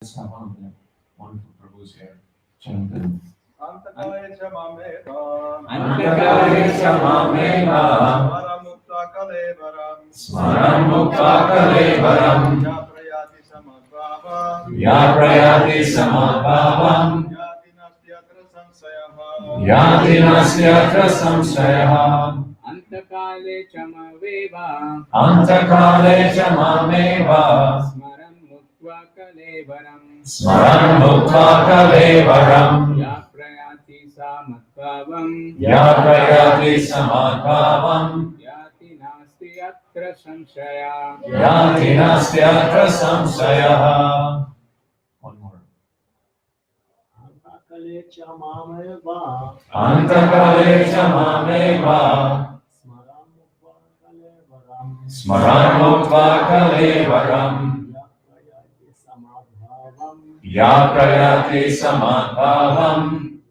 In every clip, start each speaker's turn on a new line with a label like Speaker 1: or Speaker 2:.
Speaker 1: Let's have one of the wonderful Prabhus here. Chanting.
Speaker 2: Antakale chamameva.
Speaker 1: Antakale chamameva.
Speaker 2: Smaram mukta kalevaram.
Speaker 1: Smaram mukta kalevaram.
Speaker 2: Yaprayati samadbhavam.
Speaker 1: Yaprayati samadbhavam.
Speaker 2: Yati nastyatra samsayaha.
Speaker 1: Yati nastyatra samsayaha.
Speaker 3: Antakale chamaveva.
Speaker 1: Antakale chamameva.
Speaker 3: Smaram mukta kalevaram.
Speaker 1: Smaram mukta kalevaram.
Speaker 3: Yaprayati samadbhavam.
Speaker 1: Yaprayati samadbhavam.
Speaker 3: Yati nasti atra samshaya.
Speaker 1: Yati nastyatra samsayaha. One more.
Speaker 4: Antakale chamameva.
Speaker 1: Antakale chamameva.
Speaker 4: Smaram mukta kalevaram.
Speaker 1: Smaram mukta kalevaram.
Speaker 4: Yaprayati samadbhavam.
Speaker 1: Yaprayati samadbhavam.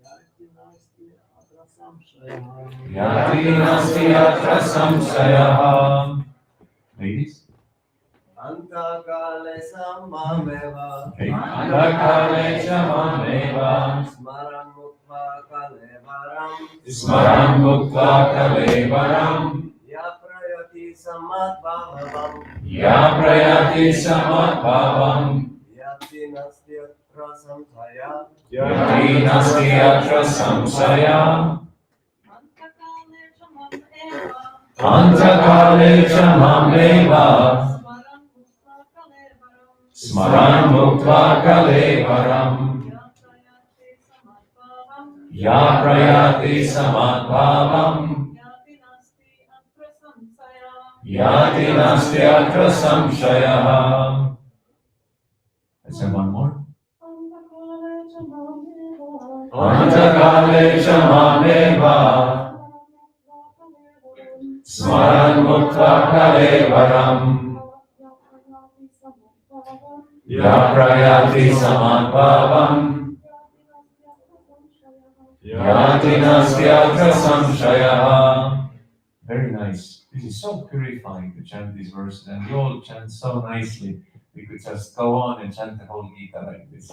Speaker 4: Yati nasti atra samshaya.
Speaker 1: Yati nasti atra samsayaha. Ladies?
Speaker 5: Antakale samameva.
Speaker 1: Okay. Antakale chamameva.
Speaker 5: Smaram mukta kalevaram.
Speaker 1: Smaram mukta kalevaram.
Speaker 5: Yaprayati samadbhavam.
Speaker 1: Yaprayati samadbhavam.
Speaker 5: Yati nastyatra samsaya.
Speaker 1: Yati nasti atra samsaya. Antakale chamameva. Smaran mukta kalevaram. Yaprayati samadbhavam. Yati nasti atra samshayaha. Let's have one more. Antakale chamameva. Smaran mukta kalevaram. Yaprayati samadbhavam. Yati nastyatra samshayaha. Very nice. This is so purifying to chant these verses, and we all chant so nicely. We could just go on and chant the whole Gita like this.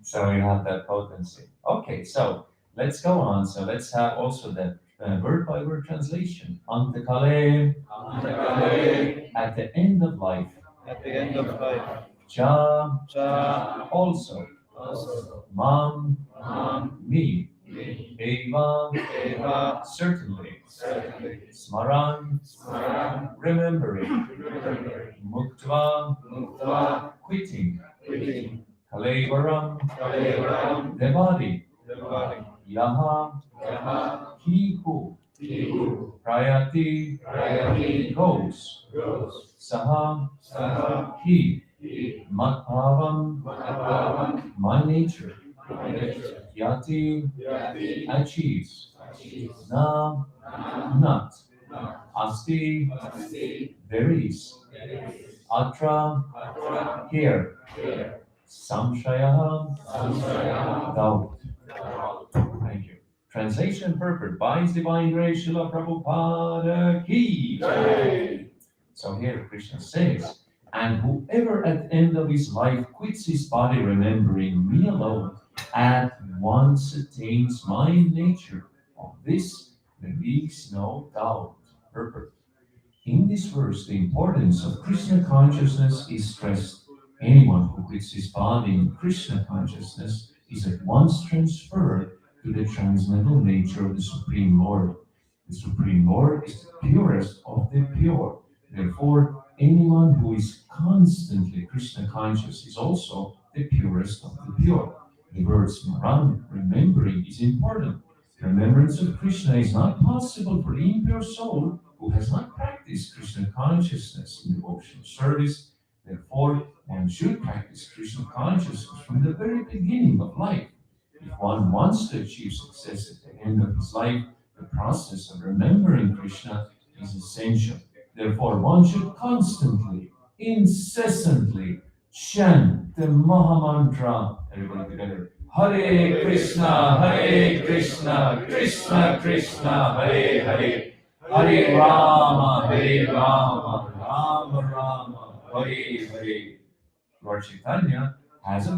Speaker 1: So you have that potency. Okay, so let's go on. So let's have also that word by word translation. Antakale,
Speaker 2: Antakale.
Speaker 1: at the end of life.
Speaker 2: At the end of life.
Speaker 1: Cha,
Speaker 2: Cha.
Speaker 1: also.
Speaker 2: Also.
Speaker 1: Mam, me.
Speaker 2: Me.
Speaker 1: Eva,
Speaker 2: Eva.
Speaker 1: certainly.
Speaker 2: Certainly.
Speaker 1: Smaran,
Speaker 2: Smaram.
Speaker 1: remembering.
Speaker 2: Remembering.
Speaker 1: Muktva,
Speaker 2: Mukta.
Speaker 1: quitting.
Speaker 2: Quitting.
Speaker 1: Kalevaram,
Speaker 2: Kalevaram.
Speaker 1: the body.
Speaker 2: The body.
Speaker 1: Yaha,
Speaker 2: Yaha.
Speaker 1: he who.
Speaker 2: He who.
Speaker 1: Prayati,
Speaker 2: Prayati.
Speaker 1: goes.
Speaker 2: Goes.
Speaker 1: Saha,
Speaker 2: Saha.
Speaker 1: he.
Speaker 2: He.
Speaker 1: Matbhavam,
Speaker 2: Madhavam.
Speaker 1: my nature.
Speaker 2: My nature.
Speaker 1: Yati,
Speaker 2: Yati.
Speaker 1: achieves.
Speaker 2: Achieves.
Speaker 1: Na, not. Asti,
Speaker 2: Asti.
Speaker 1: there is. Atra,
Speaker 2: Atra.
Speaker 1: here.
Speaker 2: Here.
Speaker 1: Samshayaha,
Speaker 2: Samshayaha.
Speaker 1: doubt. Thank you. Translation and purport by His Divine Grace Srila Prabhupada ki.
Speaker 2: Jai.
Speaker 1: So here Krishna says, and whoever at the end of his life quits his body remembering me alone, at once attains my nature. Of this there is no doubt. Purport. In this verse, the importance of Krishna consciousness is stressed. Anyone who quits his body in Krishna consciousness is at once transferred to the transcendental nature of the Supreme Lord. The Supreme Lord is the purest of the pure. Therefore, anyone who is constantly Krishna conscious is also the purest of the pure. The word smaran, remembering, is important. Remembrance of Krishna is not possible for the impure soul who has not practiced Krishna consciousness in devotional service. Therefore, one should practice Krishna consciousness from the very beginning of life. If one wants to achieve success at the end of his life, the process of remembering Krishna is essential. Therefore, one should constantly, incessantly chant the Maha Mantra. Everybody together. Hare Krishna, Krishna Krishna, Hare Hare, Hare Rama, Rama Rama, Hare Hare. Lord Chaitanya has,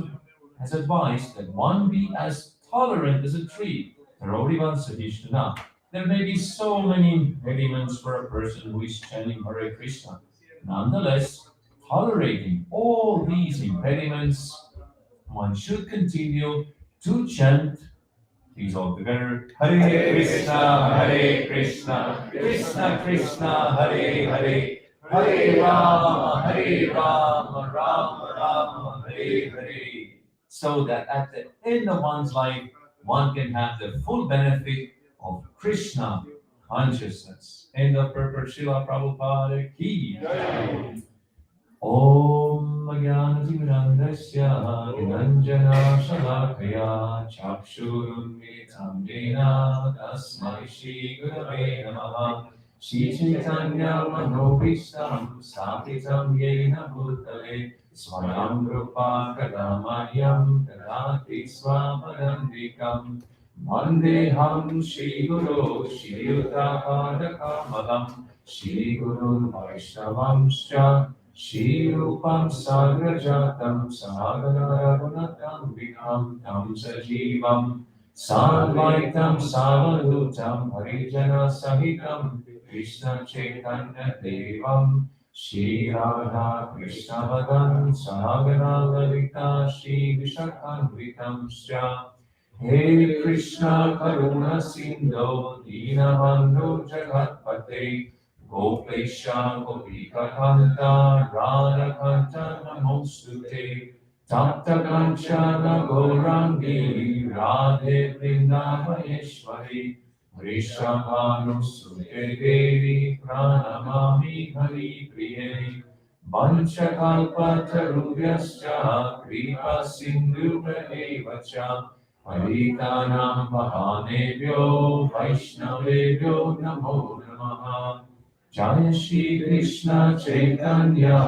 Speaker 1: has advised that one be as tolerant as a tree. There may be so many impediments for a person who is chanting Hare Krishna. Nonetheless, tolerating all these impediments, one should continue to chant these all together. Hare Krishna, Hare Krishna, Krishna Krishna, Hare Hare, Hare Rama, Hare Rama, Rama Rama, Hare Hare. So that at the end of one's life, one can have the full benefit of Krishna consciousness. End of purport, Srila Prabhupada ki. Om Jnanatimirandasya Niranjana Shalakaya Chakshurunmitam Jena Tasmai Shri Gurave Namaha Shri Chaitanya Manobhishtam Sthapitam Yena Bhutale Swayam Rupa Kadamayam Kadati Swapadandikam Vandeham Shri Guru Shri Yuta Shri Guru Vaishnavamscha Shri Rupam Sagrajatam Sahagana Raghunattam Vikram Tam Sajivam Sadvaitam Savadutam Harijana Sahitam Krishna Chaitanya Devam Shri Radha Krishna Vadan Sahagana Lalita Shri Vishakhanvitam Sya He Krishna Karuna Sindhu Dinabandhu Jagatpate Gopesha Gopika Kanta Radha Kanta Namostute Tapta Kanchana Gaurangi Radhe Vrindavaneshwari Vrishabhanu Sute Devi Pranamami Hari Priye Vanchakalpa Tarubhyascha Kripa Sindhu Evacha Paritanam Pahanebhyo Vaishnavebhyo Namo Namaha Jaya Shri Krishna Chaitanya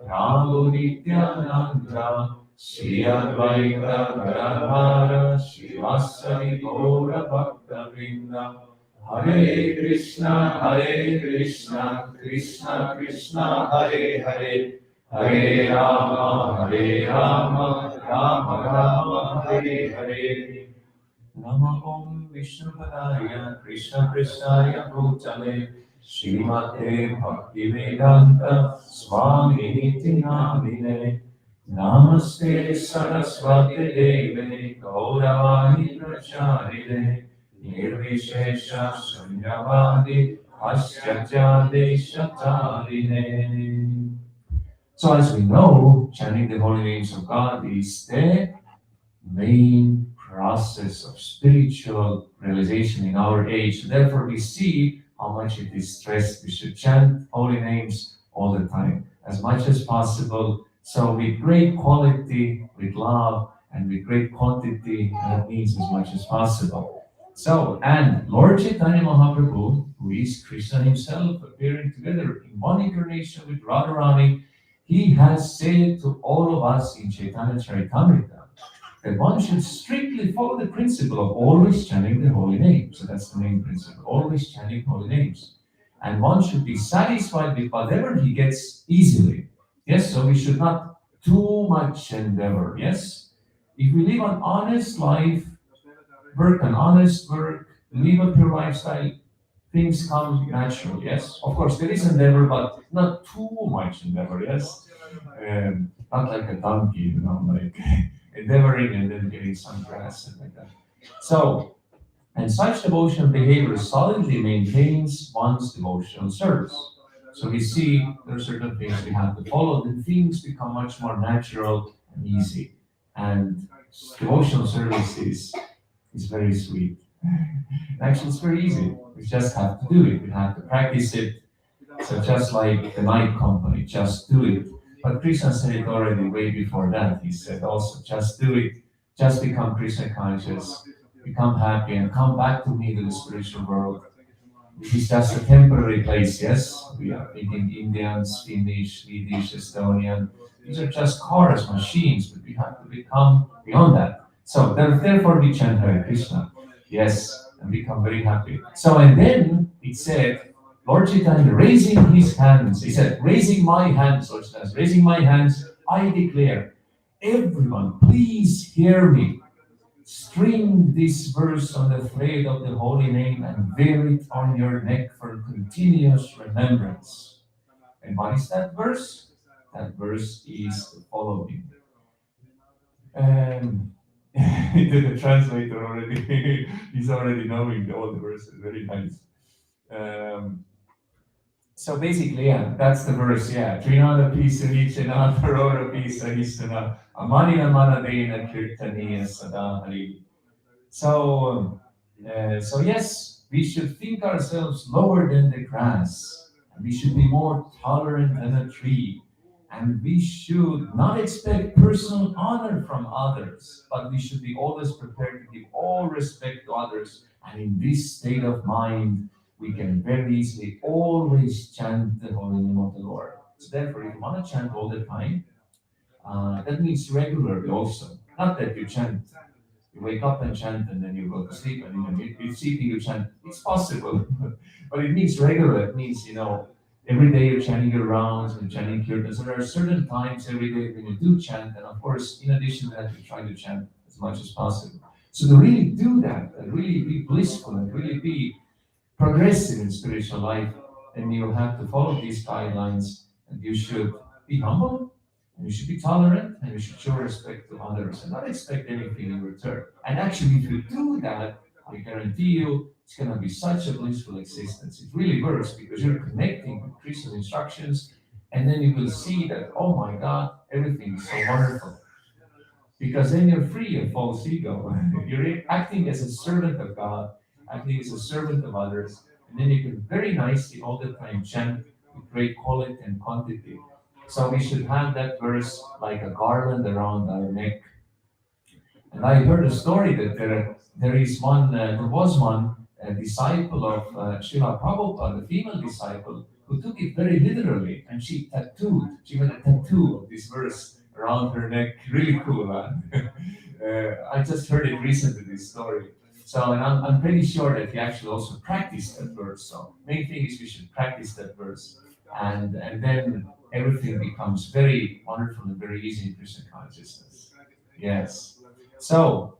Speaker 1: Prabhu Nityananda Shri Advaita Gadadhara Srivasadi Gaura Bhakta Vrinda Hare Krishna Krishna Krishna Hare Hare Hare Rama Rama Rama Hare Hare Nama Om Vishnupadaya Krishna Prasthaya Bhutale Srimate Bhaktivedanta Swami Niti Namine Namaste Saraswati Deve Gauravani Pracharine Nirvishesha Sunyavadi Paschajade Shatarine. So as we know, chanting the holy names of God is the main process of spiritual realization in our age. Therefore, we see how much it is stressed. We should chant holy names all the time, as much as possible. So with great quality, with love, and with great quantity, that means as much as possible. So, and Lord Chaitanya Mahaprabhu, who is Krishna himself, appearing together in one incarnation with Radharani, he has said to all of us in Chaitanya Charitamrita that one should strictly follow the principle of always chanting the holy name. So that's the main principle, always chanting holy names. And one should be satisfied with whatever he gets easily. Yes, so we should not too much endeavor. Yes, if we live an honest life, work an honest work, live a pure lifestyle, things come natural. Yes, of course there is endeavor, but not too much endeavor. Yes, not like a donkey, like endeavoring and then getting some grass and like that. So, and such devotional behavior solidly maintains one's devotional service. So we see there are certain things we have to follow, then things become much more natural and easy. And devotional service is very sweet. Actually, it's very easy. We just have to do it. We have to practice it. So just like the night company, just do it. But Krishna said it already way before that. He said also, just do it. Just become Krishna conscious. Become happy and come back to me to the spiritual world. It is just a temporary place, yes? We are thinking Indians, Finnish, Swedish, Estonian. These are just cars, machines, but we have to become beyond that. So therefore we chant Hare Krishna. Yes, and become very happy. So and then it said, Lord Chaitanya raising his hands, he said, raising my hands, Lord Chaitanya, raising my hands, I declare, Everyone, please hear me. String this verse on the thread of the holy name and wear it on your neck for continuous remembrance. And what is that verse? That verse is the following. Um, the translator already he's already knowing all the verses. Very nice. Um, so basically, yeah, that's the verse. Yeah, Trinada pisa vicena, parora pisa histana, amanina manadena kirtaniya sada hari. So yes, we should think ourselves lower than the grass, and we should be more tolerant than a tree, and we should not expect personal honor from others, but we should be always prepared to give all respect to others. And in this state of mind, we can very easily always chant the holy name of the Lord. So therefore, if you want to chant all the time, that means regularly also. Not that you chant, you wake up and chant, and then you go to sleep, and even if sleeping you chant. It's possible, but it means regular. It means every day you're chanting your rounds and chanting kirtans. So there are certain times every day when you do chant, and of course, in addition to that, you try to chant as much as possible. So to really do that, and really be blissful, and really be progressive in spiritual life, then you have to follow these guidelines, and you should be humble, and you should be tolerant, and you should show respect to others and not expect anything in return. And actually, if you do that, I guarantee you it's going to be such a blissful existence. It really works because you're connecting with Christian instructions, and then you will see that, oh my God, everything is so wonderful. Because then you're free of false ego. You're acting as a servant of God, acting as a servant of others, and then you can very nicely all the time chant with great quality and quantity. So we should have that verse like a garland around our neck. And I heard a story that there was one disciple of Srila Prabhupada, a female disciple, who took it very literally, and she made a tattoo of this verse around her neck. Really cool, huh? I just heard it recently, this story. So, and I'm pretty sure that he actually also practiced that verse. So, main thing is we should practice that verse, and then everything becomes very wonderful and very easy in Krishna consciousness. Yes. So,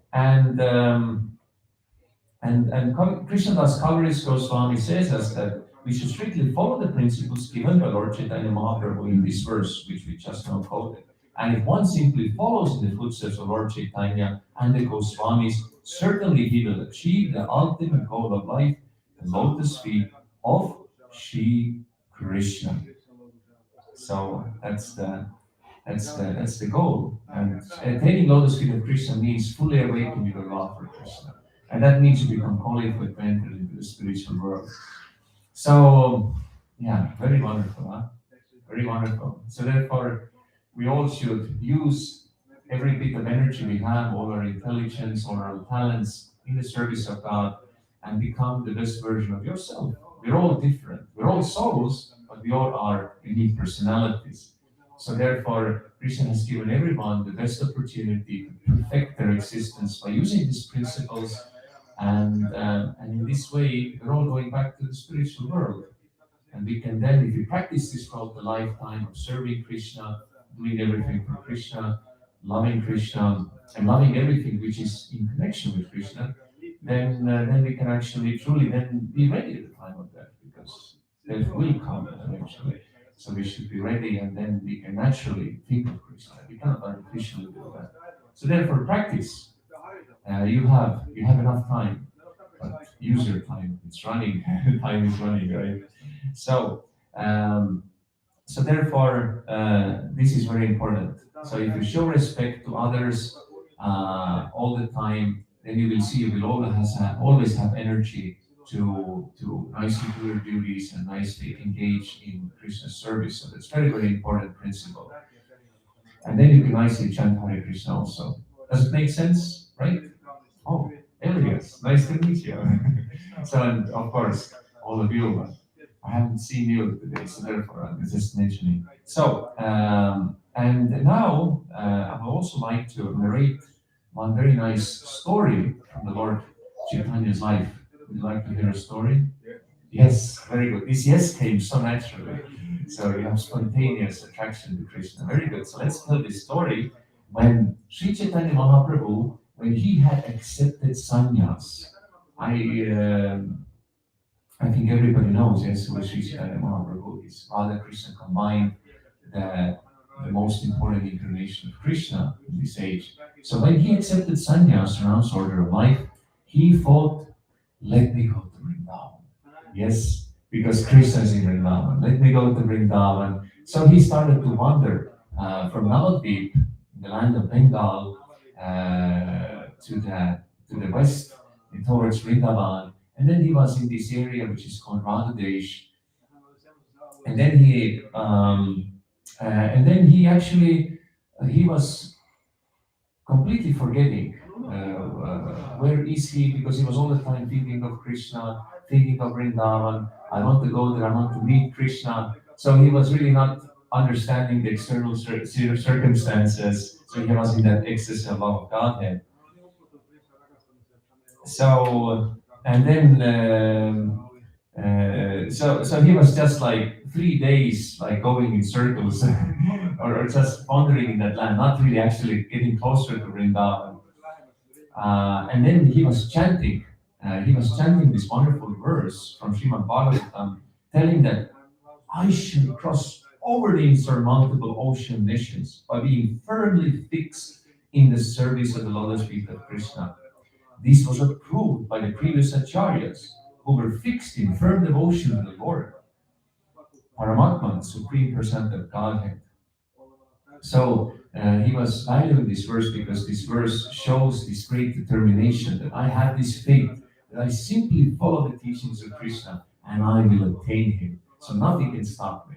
Speaker 1: Krishnadas Kavaris Goswami says us that we should strictly follow the principles given by Lord Chaitanya Mahaprabhu in this verse, which we just now quoted. And if one simply follows in the footsteps of Lord Chaitanya and the Goswamis, certainly he will achieve the ultimate goal of life, the lotus feet of Shri Krishna. So that's the goal. And attaining lotus feet of Krishna means fully awakening your love for Krishna. And that means you become qualified to enter into the spiritual world. So, yeah, very wonderful, huh? Very wonderful. So therefore, we all should use every bit of energy we have, all our intelligence, all our talents in the service of God, and become the best version of yourself. We're all different. We're all souls, but we all are unique personalities. So therefore, Krishna has given everyone the best opportunity to perfect their existence by using these principles, and in this way, we're all going back to the spiritual world. And we can then, if we practice this throughout the lifetime of serving Krishna, doing everything for Krishna, and loving everything which is in connection with Krishna, then we can actually truly then be ready at the time of death, because death will come eventually. So we should be ready, and then we can naturally think of Krishna. We cannot artificially do that. So therefore, practice. You have enough time, but use your time. It's running. Time is running, right? So therefore, this is very important. So if you show respect to others all the time, then you will see you will always have energy to nicely do your duties and nicely engage in Krishna's service. So that's very, very important principle. And then you can nicely chant Hare Krishna also. Does it make sense? Right? Oh, Elias, nice to meet you. So, and of course, all of you, but I haven't seen you today, so therefore I'm just mentioning. So, and now I would also like to narrate one very nice story from the Lord Chaitanya's life. Would you like to hear a story? Yes, very good. This yes came so naturally. So you have spontaneous attraction to Krishna. Very good. So let's tell this story. when Sri Chaitanya Mahaprabhu, when he had accepted sannyas, I I think everybody knows, yes, who Sri Chaitanya Mahaprabhu is. Radha Krishna combined the, the most important incarnation of Krishna in this age. So when he accepted sannyas, renounced order of life, he thought, let me go to Vrindavan. Yes, because Krishna is in Vrindavan. Let me go to Vrindavan. So he started to wander from Navadvip, the land of Bengal, to the west and towards Vrindavan. And then he was in this area which is called Radhadesh. And then he actually he was completely forgetting where is he, because he was all the time thinking of Krishna, thinking of Vrindavan. I want to go there. I want to meet Krishna. So he was really not understanding the external circumstances. So he was in that excess of love of Godhead. So and then so he was just like 3 days like going in circles or just wandering in that land, not really actually getting closer to Vrindavan. And then he was chanting this wonderful verse from Srimad Bhagavatam, telling that I should cross over the insurmountable ocean nations by being firmly fixed in the service of the lotus feet of Krishna. This was approved by the previous acharyas who were fixed in firm devotion to the Lord, Paramatma, the Supreme Person of Godhead. So he was valuing this verse because this verse shows this great determination that I have this faith that I simply follow the teachings of Krishna and I will attain him. So nothing can stop me.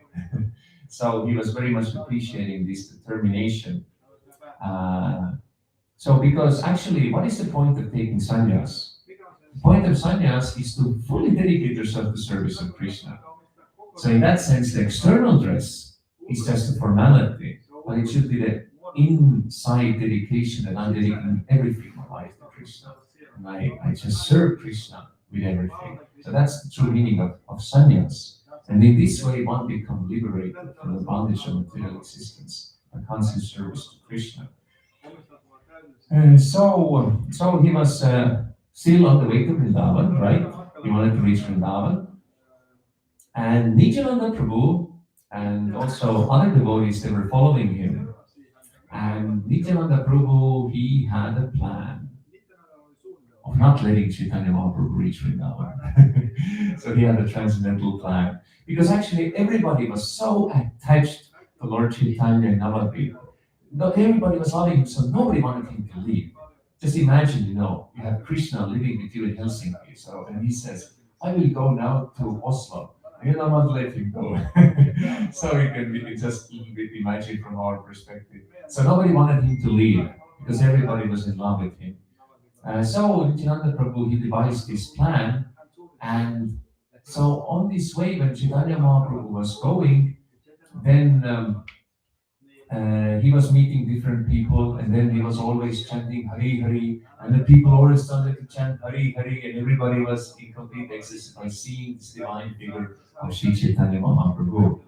Speaker 1: So he was very much appreciating this determination. So because actually, what is the point of taking sannyas? The point of sannyas is to fully dedicate yourself to service of Krishna. So in that sense, the external dress is just a formality, but it should be the inside dedication that I'm dedicating everything in my life to Krishna. And I just serve Krishna with everything. So that's the true meaning of sannyas. And in this way, one becomes liberated from the bondage of material existence by constant service to Krishna. So he was still on the way to Vrindavan, right? He wanted to reach Vrindavan. And Nityananda Prabhu and also other devotees, they were following him. And Nityananda Prabhu, he had a plan of not letting Chaitanya Mahaprabhu reach Vrindavan. So he had a transcendental plan. Because actually everybody was so attached to Lord Chaitanya and Navadvip. Everybody was loving him, so nobody wanted him to leave. Just imagine, you have Krishna living with you in Helsinki. So, and he says, I will go now to Oslo. And I won't let him go. So we can just imagine from our perspective. So nobody wanted him to leave because everybody was in love with him. So Nityananda Prabhu, he devised this plan. And so on this way, when Chaitanya Mahaprabhu was going, then he was meeting different people, and then he was always chanting Hari Hari, and the people always started to chant Hari Hari, and everybody was in complete ecstasy by seeing this divine figure of Sri Chaitanya Mahaprabhu.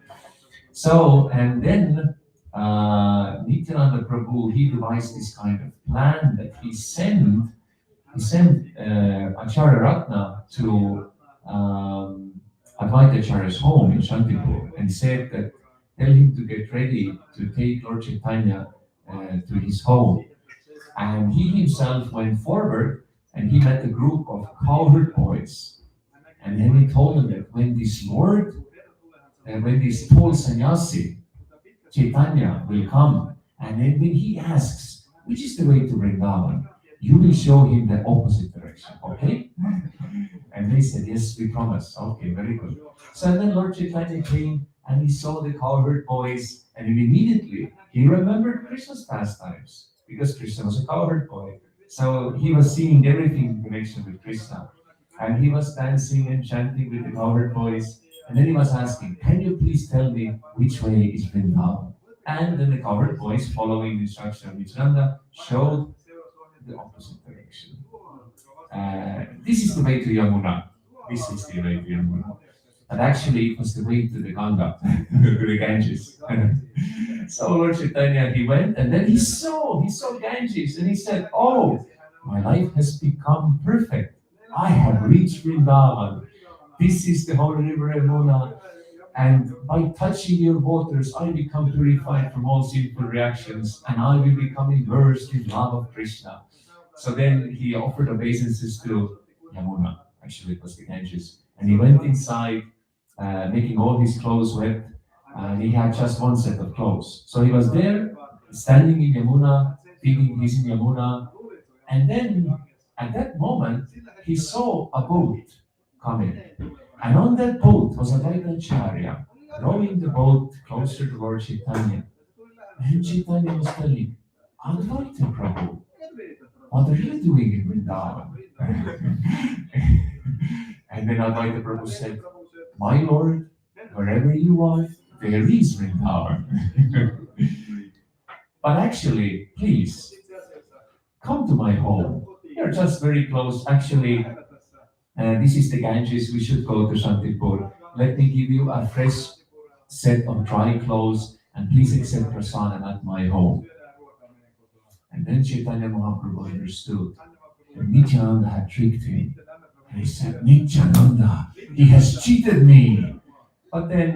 Speaker 1: So, and then Nityananda Prabhu, he devised this kind of plan that he sent Acharya Ratna to Advaita Acharya's home in Shantipur and said that tell him to get ready to take Lord Chaitanya to his home. And he himself went forward and he met a group of cowherd boys. And then he told them that when this tall sannyasi, Chaitanya, will come, and then when he asks, which is the way to Vrindavan, you will show him the opposite direction, okay? And they said, yes, we promise. Okay, very good. So then Lord Chaitanya came and he saw the cowherd boys, and immediately he remembered Krishna's pastimes because Krishna was a cowherd boy. So he was seeing everything in connection with Krishna. And he was dancing and chanting with the cowherd boys. And then he was asking, can you please tell me which way is Vrindavan? And then the cowherd boys, following the instruction of Nityananda, showed the opposite direction. This is the way to Yamuna. This is the way to Yamuna. but actually it was the way to the Ganga, to the Ganges. So Lord Chaitanya, he went and then he saw Ganges and he said, "Oh, my life has become perfect. I have reached Vrindavan. This is the holy river Yamuna, and by touching your waters, I become purified from all sinful reactions, and I will become immersed in love of Krishna." So then he offered obeisances to Yamuna. Actually, it was the Ganges, and he went inside, making all his clothes wet. And he had just one set of clothes, so he was there, standing in Yamuna, thinking he's in Yamuna, and then at that moment he saw a boat coming. And on that boat was a Vaidacharya rowing the boat closer to Lord Chaitanya. And Chaitanya was telling, "Advaita Prabhu, what are you doing in Vrindavan?" And then Advaita Prabhu said, "My Lord, wherever you are, there is Vrindavan." But actually, please, come to my home. You're just very close. Actually, this is the Ganges. We should go to Shantipur. Let me give you a fresh set of dry clothes and please accept prasadam at my home. And then Chaitanya Mahaprabhu understood that Nityananda had tricked him. And he said, "Nityananda, he has cheated me." But then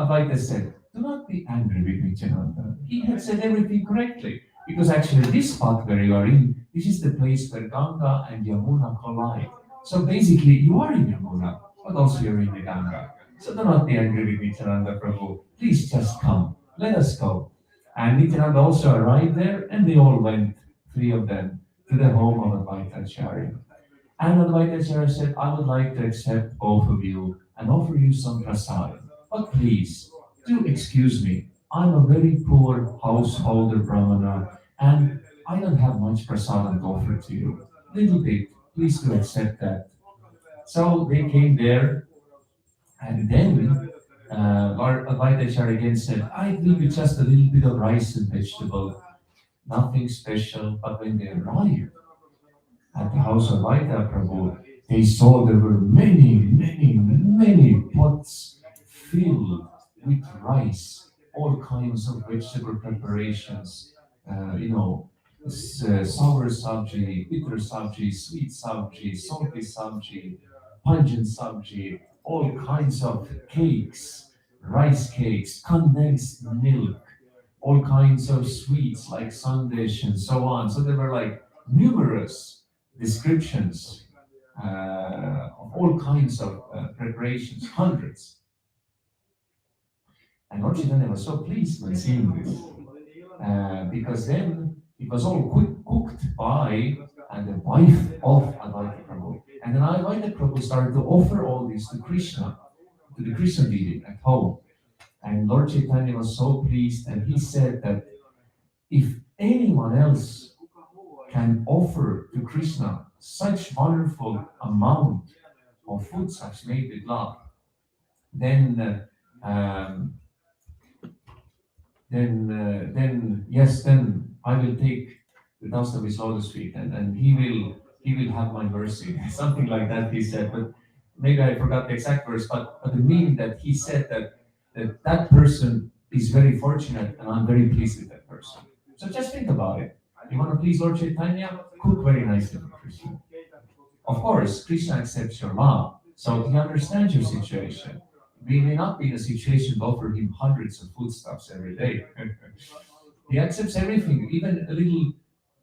Speaker 1: Advaita said, "Do not be angry with Nityananda. He had said everything correctly. Because actually this spot where you are in, this is the place where Ganga and Yamuna collide. So basically you are in Yamuna, but also you're in the Ganga. So do not be angry with Nityananda Prabhu. Please just come. Let us go." And Nityananda also arrived there, and they all went, three of them, to the home of Advaita Acharya. And Advaita Acharya said, "I would like to accept both of you and offer you some prasadam. But please, do excuse me. I'm a very poor householder Brahmana, and I don't have much prasadam to offer to you. Little bit, please do accept that." So they came there, and then Lord Advaita again said, "I give you just a little bit of rice and vegetable, nothing special." But when they arrived at the house of Vaita Prabhu, they saw there were many, many, many pots filled with rice, all kinds of vegetable preparations, sour sabji, bitter sabji, sweet sabji, salty sabji, pungent sabji, all kinds of cakes, rice cakes, condensed milk, all kinds of sweets like sandesh and so on. So there were like numerous descriptions of all kinds of preparations, hundreds. And Lord Chaitanya was so pleased when seeing this, because then it was all cooked by the wife of Advaita Prabhu. And then Advaita Prabhu started to offer all this to Krishna, to the Krishna deity at home. And Lord Chaitanya was so pleased, and he said that if anyone else can offer to Krishna such wonderful amount of food, such made with love, then then I will take the dust of his lotus feet, and he will have my mercy. Something like that he said, but maybe I forgot the exact verse, but the meaning that he said that person is very fortunate and I'm very pleased with that person. So just think about it. You want to please Lord Chaitanya? Cook very nicely for Krishna. Of course, Krishna accepts your love, so he understands your situation. We may not be in a situation to offer him hundreds of foodstuffs every day. He accepts everything, even a little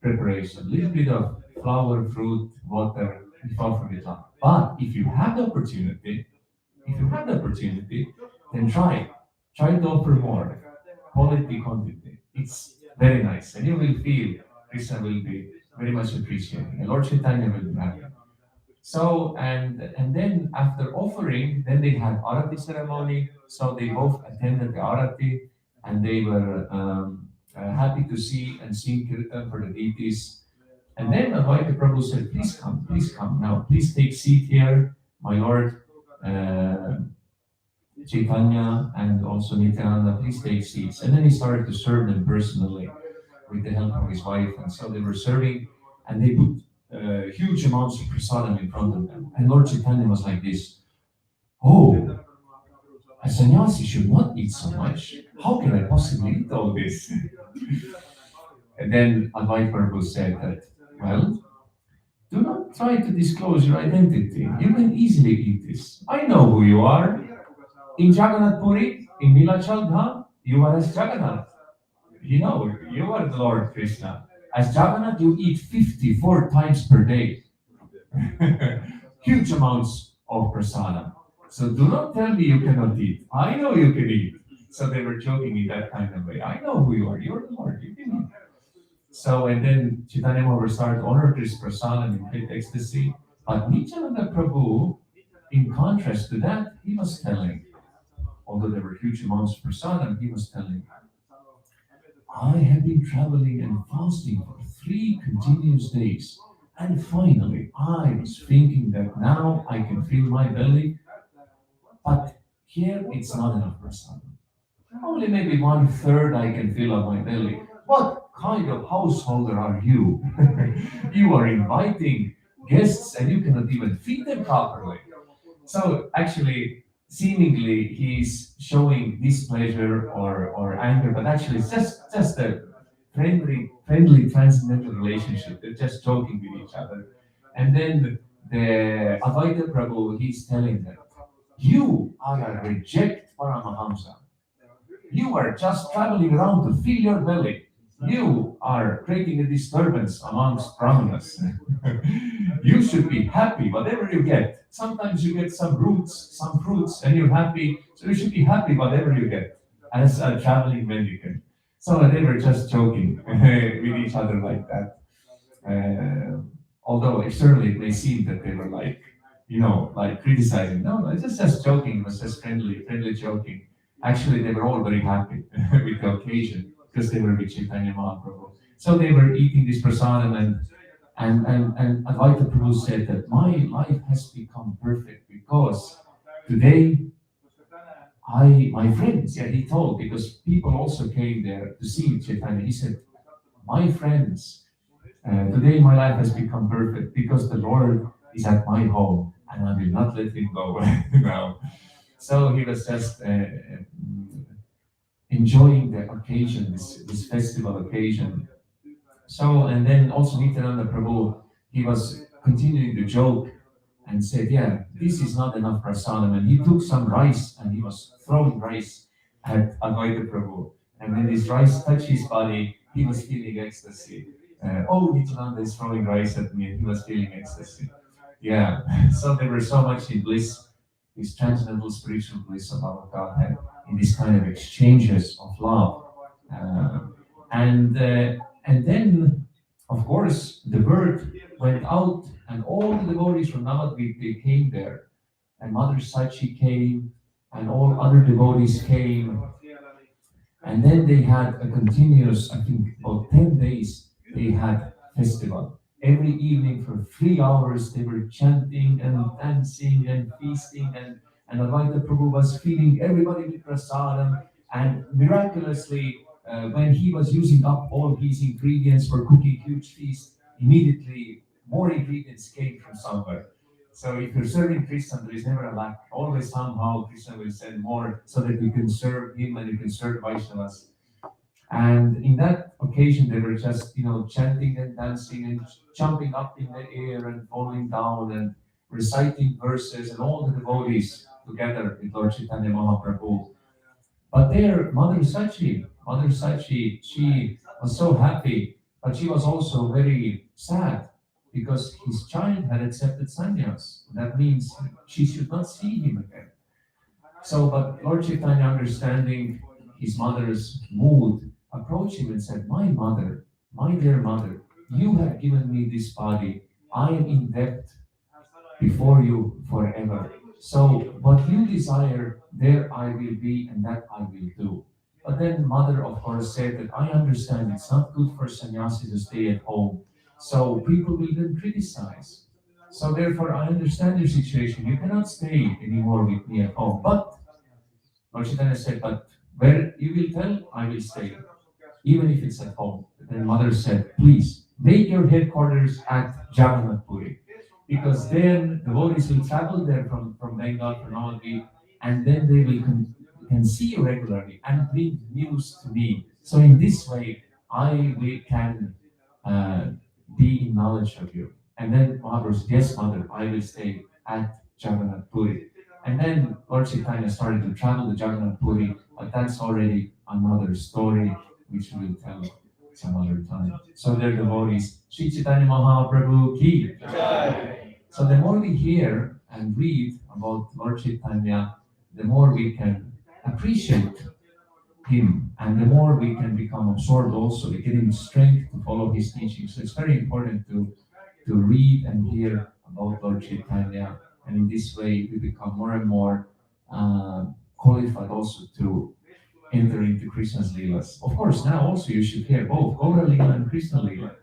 Speaker 1: preparation, a little bit of flour, fruit, water, and offer it up. But if you have the opportunity, then try. Try to offer more. Quality, quantity. It's very nice. And you will feel Krishna will be very much appreciating. And Lord Chaitanya will be happy. So, and then after offering, then they had Arati ceremony. So they both attended the Arati, and they were happy to see and sing Kirtan for the deities. And then Advaita Prabhu said, please come now, please take seat here, my Lord Chaitanya and also Nityananda, please take seats. And then he started to serve them personally with the help of his wife. And so they were serving, and they put huge amounts of prasadam in front of them. And Lord Chaitanya was like this. Oh, a sannyasi should not eat so much. How can I possibly eat all this? And then Advaita Prabhu said that, well, do not try to disclose your identity. You can easily eat this. I know who you are. In Jagannath Puri, in Nilachal, you are as Jagannath. You know, you are the Lord Krishna. As Jagannath, you eat 54 times per day. Huge amounts of prasadam. So do not tell me you cannot eat. I know you can eat. So they were joking in that kind of way. I know who you are. You're the Lord. You can eat. So, and then Chaitanya Mahaprabhu started to honor this prasadam in great ecstasy. But Nityananda Prabhu, in contrast to that, he was telling, although there were huge amounts of prasadam, he was telling, I have been traveling and fasting for 3 continuous days. And finally, I was thinking that now I can feel my belly, but here it's not enough prasadam. Only maybe 1/3 I can feel on my belly. What kind of householder are you? You are inviting guests and you cannot even feed them properly. So actually, seemingly he's showing displeasure or anger, but actually it's just a friendly transcendental relationship. They're just joking with each other. And then the Advaita Prabhu, he's telling them, you are a reject Paramahamsa. You are just traveling around to fill your belly. You are creating a disturbance amongst brahmanas. You should be happy, whatever you get. Sometimes you get some roots, some fruits, and you're happy. So you should be happy, whatever you get, as a traveling mendicant. So they were just joking with each other like that. Although externally it may seem that they were like, like criticizing. No, it's just joking. It was just friendly joking. Actually, they were all very happy with the occasion because they were with Chaitanya Mahaprabhu. So they were eating this prasadam, and Advaita Prabhu said that my life has become perfect because today my friends, yeah, he told, because people also came there to see Chaitanya. He said, my friends, today my life has become perfect because the Lord is at my home and I will not let him go now. So he was just enjoying the occasion, this festival occasion. So, and then also Nityananda Prabhu, he was continuing to joke and said, yeah, this is not enough prasadam. And he took some rice and he was throwing rice at Advaita Prabhu. And when this rice touched his body, he was feeling ecstasy. Oh, Nityananda is throwing rice at me, and he was feeling ecstasy. Yeah, so they were so much in bliss, this transcendental spiritual bliss of our Godhead, in these kind of exchanges of love. Uh, and then, of course, the word went out, and all the devotees from Navadvip, they came there. And Mother Sachi came, and all other devotees came. And then they had a continuous, I think, about 10 days, they had festival. Every evening for 3 hours, they were chanting and dancing and feasting, and Advaita Prabhu was feeding everybody with prasadam. And miraculously, when he was using up all his ingredients for cooking huge feast, immediately more ingredients came from somewhere. So if you're serving Krishna, there is never a lack. Always somehow Krishna will send more so that you can serve him and you can serve Vaishnavas. And in that occasion, they were just, chanting and dancing and jumping up in the air and falling down and reciting verses, and all the devotees together with Lord Chaitanya Mahaprabhu. But there, Mother Sachi, she was so happy, but she was also very sad because his child had accepted sannyas. That means she should not see him again. So, but Lord Chaitanya, understanding his mother's mood, approached him and said, my mother, my dear mother, you have given me this body. I am in debt before you forever. So what you desire, there I will be, and that I will do. But then mother, of course, said that I understand it's not good for sannyasi to stay at home. So people will then criticize. So therefore, I understand your situation. You cannot stay anymore with me at home. But Lord Chaitanya said, but where you will tell, I will stay, even if it's at home. Then mother said, please make your headquarters at Jagannath Puri. because then the devotees will travel there from Bengal, from Navadvip, and then they will can see you regularly and bring news to me. So in this way, we can uh, be in knowledge of you. And then Mahaprabhu said, yes, mother, I will stay at Jagannath Puri. And then Lord Chaitanya started to travel to Jagannath Puri, but that's already another story which we will tell some other time. So their devotees, Sri Chaitanya Mahaprabhu ki. So the more we hear and read about Lord Chaitanya, the more we can appreciate him, and the more we can become absorbed also, we get him strength to follow his teachings. So it's very important to read and hear about Lord Chaitanya, and in this way we become more and more qualified also to enter into Krishna's Leelas. Of course, now also you should hear both Gaura Leela and Krishna Leela.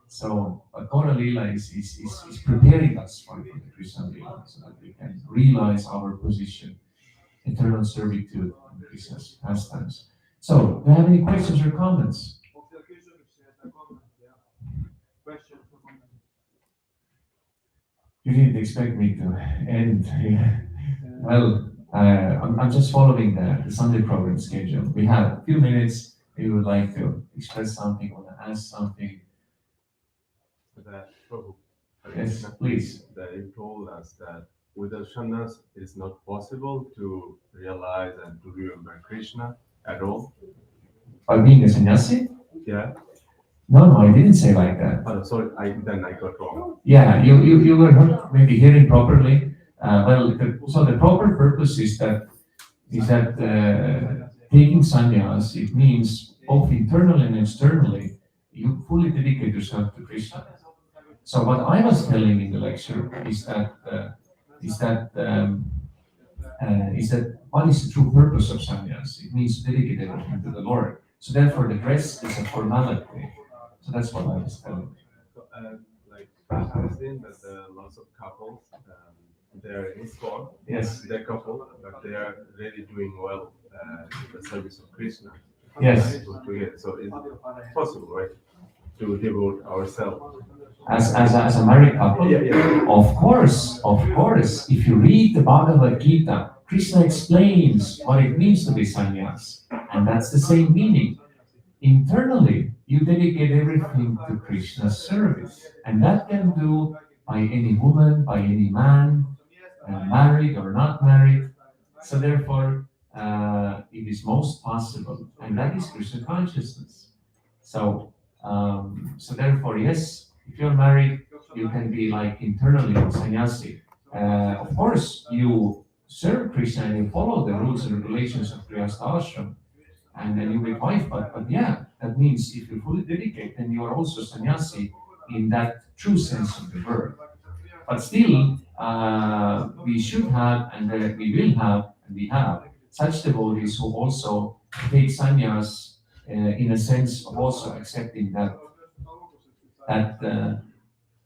Speaker 1: So, but Gaura Leela is preparing us for the Krishna Leela so that we can realize our position, eternal servitude in Krishna's pastimes. So, do you have any questions or comments? You didn't expect me to end here. Well, I'm just following the Sunday program schedule. We have a few minutes. We would like to express something, want to ask something.
Speaker 6: Prabhu,
Speaker 1: Yes, please.
Speaker 6: that you told us that without sannyas it is not possible to realize and to remember Krishna at all.
Speaker 1: By being a sannyasi?
Speaker 6: Yeah.
Speaker 1: No, I didn't say like that.
Speaker 6: Oh, sorry, I got wrong.
Speaker 1: Yeah, you were not maybe hearing properly. So the proper purpose is that taking sannyas, it means both internally and externally, you fully dedicate yourself to Krishna. So what I was telling in the lecture is that what is the true purpose of sannyas? It means to dedicate everything to the Lord. So therefore, the dress is a formality. So that's what I was telling.
Speaker 6: So, like I've seen that there are lots of couples, they're in ISKCON,
Speaker 1: Yes.
Speaker 6: they're couple, but they are really doing well in the service of Krishna.
Speaker 1: Yes.
Speaker 6: So it's possible, right, to devote ourselves.
Speaker 1: As a married couple?
Speaker 6: Yeah.
Speaker 1: Of course. If you read the Bhagavad Gita, Krishna explains what it means to be sannyas, and that's the same meaning. Internally, you dedicate everything to Krishna's service, and that can do by any woman, by any man, married or not married. So therefore, it is most possible, and that is Krishna consciousness. So therefore, yes, if you're married, you can be like internally a sannyasi. Of course, you serve Krishna and you follow the rules and regulations of Grihastha ashram, and then you be wife. But yeah, that means if you fully dedicate, then you are also sannyasi in that true sense of the word. But still, we should have, and we will have, and we have such devotees who also take sannyas in a sense of also accepting that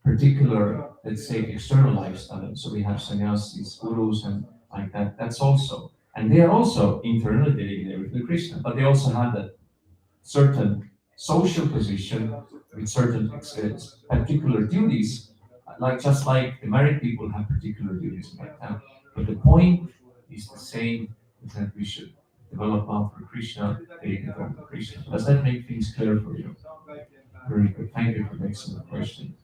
Speaker 1: particular, let's say, external lifestyle. So we have sannyasis, gurus, and like that. That's also, and they are also internally dedicated to Krishna, but they also have a certain social position with certain particular duties, just like the married people have particular duties like that. But the point is the same, is that we should develop love for Krishna, dedicate love to Krishna. Does that make things clear for you? Very good. Thank you for the excellent question.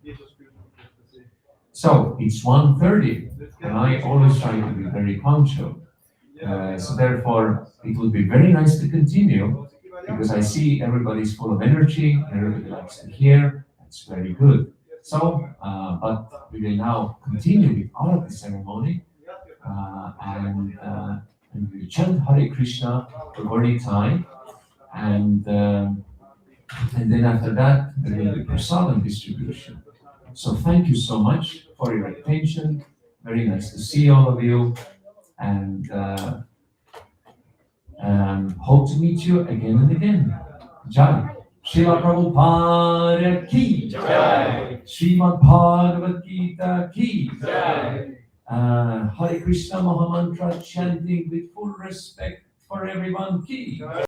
Speaker 1: So it's 1:30, and I always try to be very punctual. So therefore, it would be very nice to continue, because I see everybody's full of energy, everybody likes to hear. That's very good. So, but we will now continue with all of the ceremony, and we will chant Hare Krishna for any time, and then after that there will be prasadam distribution. So thank you so much for your attention. Very nice to see all of you, and hope to meet you again and again. Jai. Srila Prabhupada ki Jai. Srimad Bhagavad Gita ki Jai. Hare Krishna Mahamantra chanting with full respect for everyone ki